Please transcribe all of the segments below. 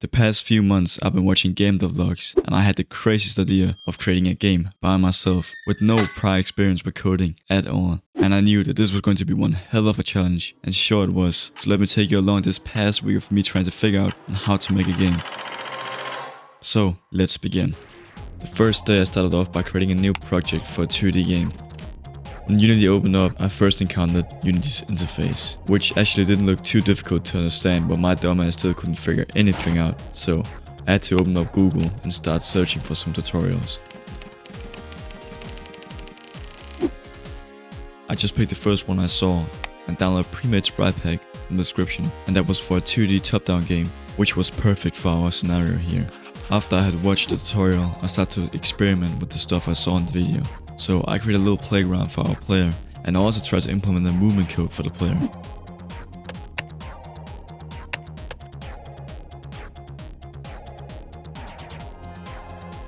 The past few months I've been watching gamedev vlogs, and I had the craziest idea of creating a game by myself with no prior experience with coding at all. And I knew that this was going to be one hell of a challenge, and sure it was. So let me take you along this past week of me trying to figure out on how to make a game. So let's begin. The first day I started off by creating a new project for a 2D game. When Unity opened up, I first encountered Unity's interface, which actually didn't look too difficult to understand, but my dumbass still couldn't figure anything out, so I had to open up Google and start searching for some tutorials. I just picked the first one I saw and downloaded a pre-made sprite pack from the description, and that was for a 2D top-down game, which was perfect for our scenario here. After I had watched the tutorial, I started to experiment with the stuff I saw in the video. So I created a little playground for our player, and I also tried to implement a movement code for the player.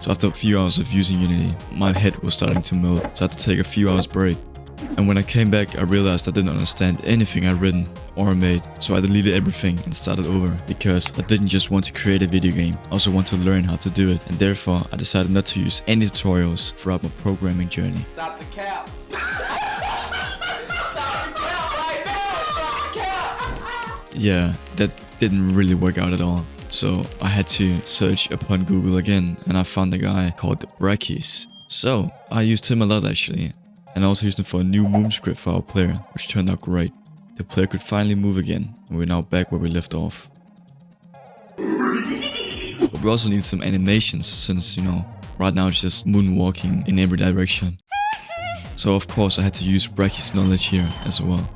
So after a few hours of using Unity, my head was starting to melt, so I had to take a few hours break. And when I came back, I realized I didn't understand anything I'd written or made, so I deleted everything and started over, because I didn't just want to create a video game, I also want to learn how to do it, and therefore I decided not to use any tutorials throughout my programming journey. Stop the cap! Stop the cap right now! Stop the cap! Yeah, that didn't really work out at all. So I had to search upon Google again, and I found a guy called Brachis. So I used him a lot actually, and also used him for a new move script for our player, which turned out great. The player could finally move again, and we're now back where we left off. But we also need some animations, since, you know, right now it's just moonwalking in every direction. So of course I had to use Brachis' knowledge here as well.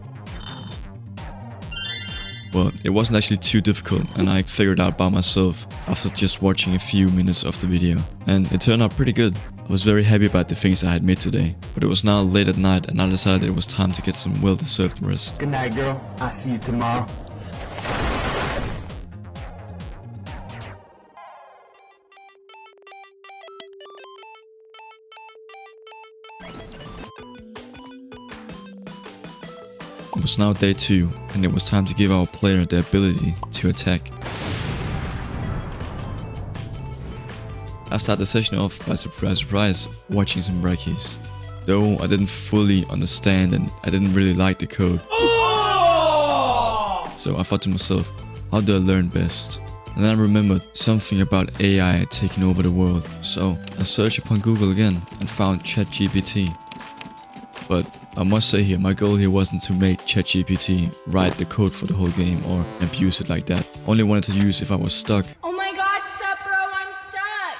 Well, it wasn't actually too difficult, and I figured it out by myself after just watching a few minutes of the video. And it turned out pretty good. I was very happy about the things I had made today, but it was now late at night and I decided it was time to get some well-deserved rest. Good night, girl. I'll see you tomorrow. It was now day 2, and it was time to give our player the ability to attack. I started the session off by surprise watching some Brachis. Though I didn't fully understand and I didn't really like the code. So I thought to myself, how do I learn best? And then I remembered something about AI taking over the world. So I searched upon Google again and found ChatGPT. But I must say here, my goal here wasn't to make ChatGPT write the code for the whole game or abuse it like that. Only wanted to use if I was stuck. Oh my god, stop bro, I'm stuck!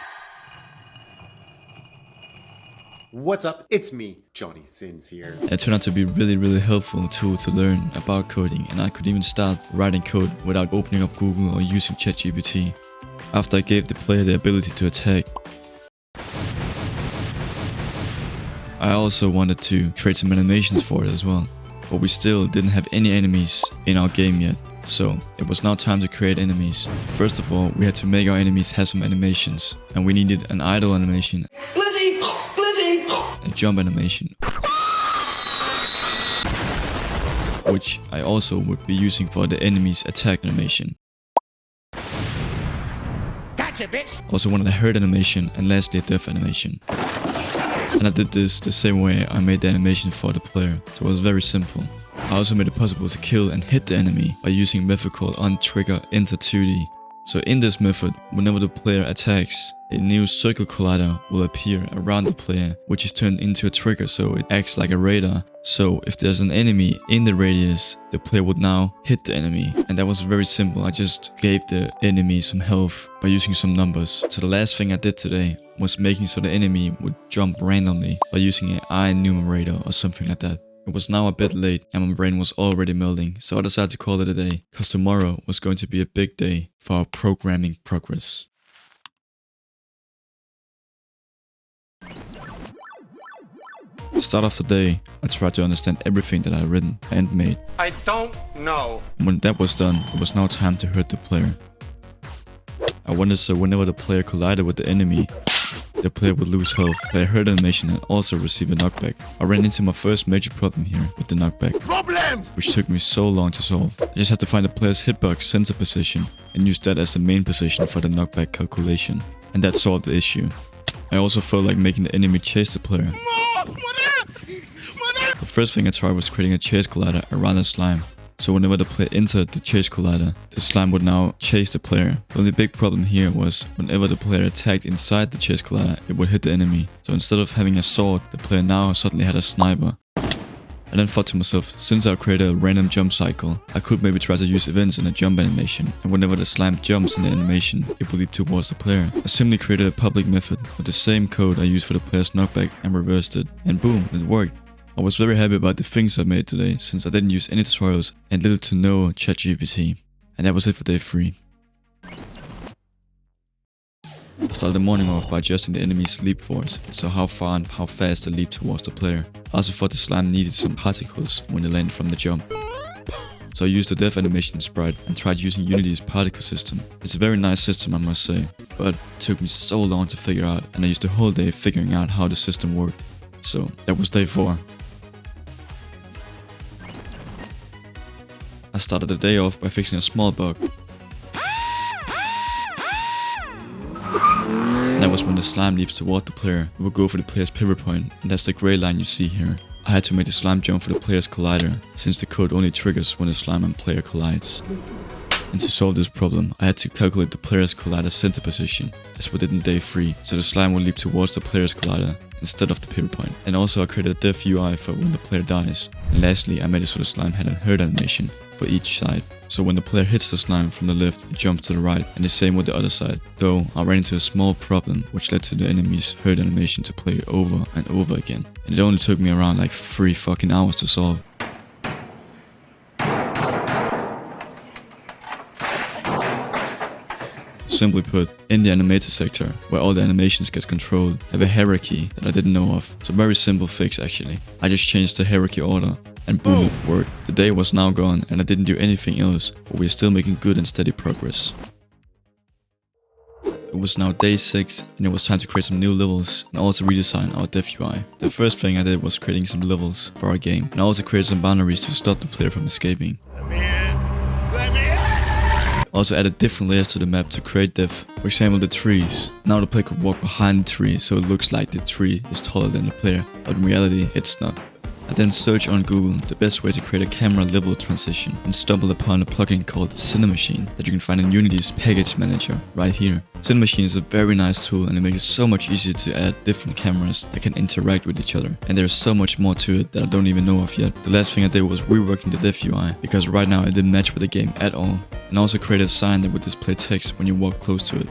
What's up? It's me, Johnny Sins here. It turned out to be a really helpful tool to learn about coding, and I could even start writing code without opening up Google or using ChatGPT. After I gave the player the ability to attack, I also wanted to create some animations for it as well, but we still didn't have any enemies in our game yet, so it was now time to create enemies. First of all, we had to make our enemies have some animations, and we needed an idle animation, a jump animation, which I also would be using for the enemy's attack animation. Gotcha, bitch! Also wanted a hurt animation, and lastly a death animation. And I did this the same way I made the animation for the player, so it was very simple. I also made it possible to kill and hit the enemy by using a method called onTriggerEnter2D. So in this method, whenever the player attacks, a new circle collider will appear around the player, which is turned into a trigger, so it acts like a radar. So if there's an enemy in the radius, the player would now hit the enemy. And that was very simple. I just gave the enemy some health by using some numbers. So the last thing I did today was making so the enemy would jump randomly by using an eye numerator or something like that. It was now a bit late and my brain was already melting, so I decided to call it a day, cause tomorrow was going to be a big day for our programming progress. Start of the day, I tried to understand everything that I had written and made. I don't know. And when that was done, it was now time to hurt the player. I wanted so whenever the player collided with the enemy, the player would lose health, play a hurt animation, and also receive a knockback. I ran into my first major problem here with the knockback, which took me so long to solve. I just had to find the player's hitbox center position and use that as the main position for the knockback calculation. And that solved the issue. I also felt like making the enemy chase the player. The first thing I tried was creating a chase collider around the slime. So whenever the player entered the chase collider, the slime would now chase the player. The only big problem here was whenever the player attacked inside the chase collider, it would hit the enemy. So instead of having a sword, the player now suddenly had a sniper. I then thought to myself, since I created a random jump cycle, I could maybe try to use events in a jump animation, and whenever the slime jumps in the animation, it will lead towards the player. I simply created a public method with the same code I used for the player's knockback and reversed it, and boom, it worked. I was very happy about the things I made today, since I didn't use any tutorials and little to no ChatGPT. And that was it for day 3. I started the morning off by adjusting the enemy's leap force, so how far and how fast they leap towards the player. I also thought the slime needed some particles when they landed from the jump. So I used the dev animation sprite and tried using Unity's particle system. It's a very nice system, I must say, but it took me so long to figure out, and I used the whole day figuring out how the system worked. So that was day 4. I started the day off by fixing a small bug. And that was when the slime leaps toward the player, it will go for the player's pivot point, and that's the grey line you see here. I had to make the slime jump for the player's collider, since the code only triggers when the slime and player collides. And to solve this problem, I had to calculate the player's collider center position, as we did in day 3, so the slime will leap towards the player's collider instead of the pivot point. And also I created a dev UI for when the player dies. And lastly, I made it so the slime had a hurt animation for each side. So when the player hits the slime from the left, it jumps to the right, and the same with the other side. Though I ran into a small problem which led to the enemy's hurt animation to play over and over again. And it only took me around like 3 fucking hours to solve. Simply put, in the animator sector, where all the animations get controlled, I have a hierarchy that I didn't know of. It's a very simple fix actually. I just changed the hierarchy order, and boom, it worked. The day was now gone and I didn't do anything else, but we're still making good and steady progress. It was now day 6 and it was time to create some new levels and also redesign our dev UI. The first thing I did was creating some levels for our game, and I also created some boundaries to stop the player from escaping. Also added different layers to the map to create depth. For example, the trees. Now the player could walk behind the tree, so it looks like the tree is taller than the player, but in reality it's not. I then searched on Google the best way to create a camera level transition and stumbled upon a plugin called Cinemachine that you can find in Unity's package manager right here. Cinemachine is a very nice tool and it makes it so much easier to add different cameras that can interact with each other. And there's so much more to it that I don't even know of yet. The last thing I did was reworking the dev UI because right now it didn't match with the game at all. And also created a sign that would display text when you walk close to it.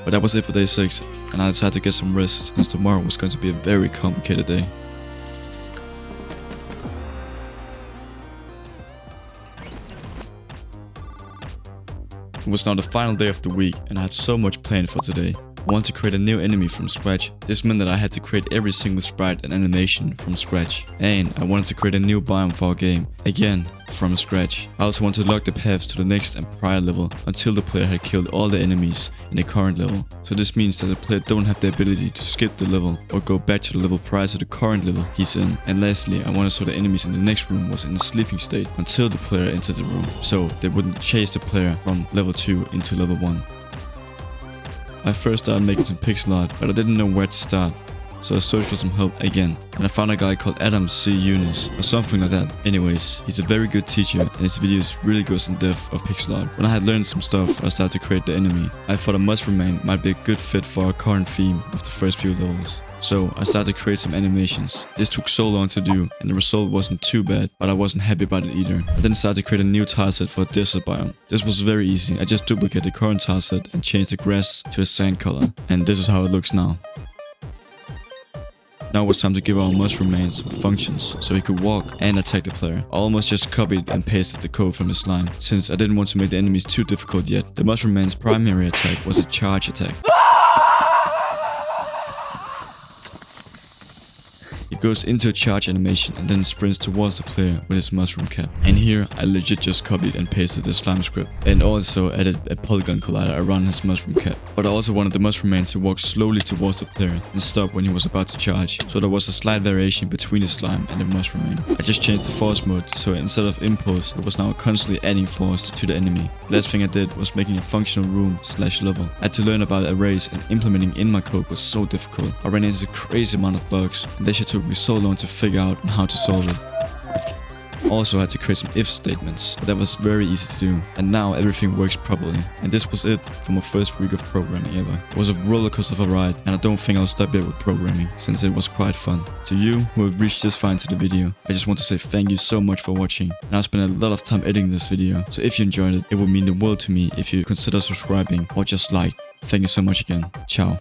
But that was it for day 6, and I decided to get some rest since tomorrow was going to be a very complicated day. It was now the final day of the week and I had so much planned for today. I wanted to create a new enemy from scratch. This meant that I had to create every single sprite and animation from scratch. And I wanted to create a new biome for our game, again from scratch. I also wanted to lock the paths to the next and prior level until the player had killed all the enemies in the current level. So this means that the player don't have the ability to skip the level or go back to the level prior to the current level he's in. And lastly, I wanted so the enemies in the next room was in a sleeping state until the player entered the room, so they wouldn't chase the player from level 2 into level 1. I first started making some pixel art, but I didn't know where to start, so I searched for some help again, and I found a guy called Adam C. Eunice, or something like that. Anyways, he's a very good teacher, and his videos really goes in depth of pixel art. When I had learned some stuff, I started to create the enemy. I thought a must remain might be a good fit for our current theme of the first few levels. So I started to create some animations. This took so long to do, and the result wasn't too bad, but I wasn't happy about it either. I then started to create a new tileset for a desert biome. This was very easy. I just duplicated the current tileset and changed the grass to a sand color, and this is how it looks now. Now it was time to give our mushroom man some functions, so he could walk and attack the player. I almost just copied and pasted the code from the slime, since I didn't want to make the enemies too difficult yet. The mushroom man's primary attack was a charge attack. He goes into a charge animation and then sprints towards the player with his mushroom cap. And here I legit just copied and pasted the slime script and also added a polygon collider around his mushroom cap. But I also wanted the mushroom man to walk slowly towards the player and stop when he was about to charge, so there was a slight variation between the slime and the mushroom man. I just changed the force mode, so instead of impulse, it was now constantly adding force to the enemy. The last thing I did was making a functional room/level. I had to learn about arrays, and implementing in my code was so difficult. I ran into a crazy amount of bugs, and this shit took me so long to figure out how to solve it. Also had to create some if statements, but that was very easy to do, and now everything works properly. And this was it for my first week of programming ever. It was a rollercoaster of a ride, and I don't think I'll stop yet with programming, since it was quite fun. To you who have reached this far into the video, I just want to say thank you so much for watching. And I spent a lot of time editing this video, so if you enjoyed it, it would mean the world to me if you consider subscribing or just like. Thank you so much again. Ciao.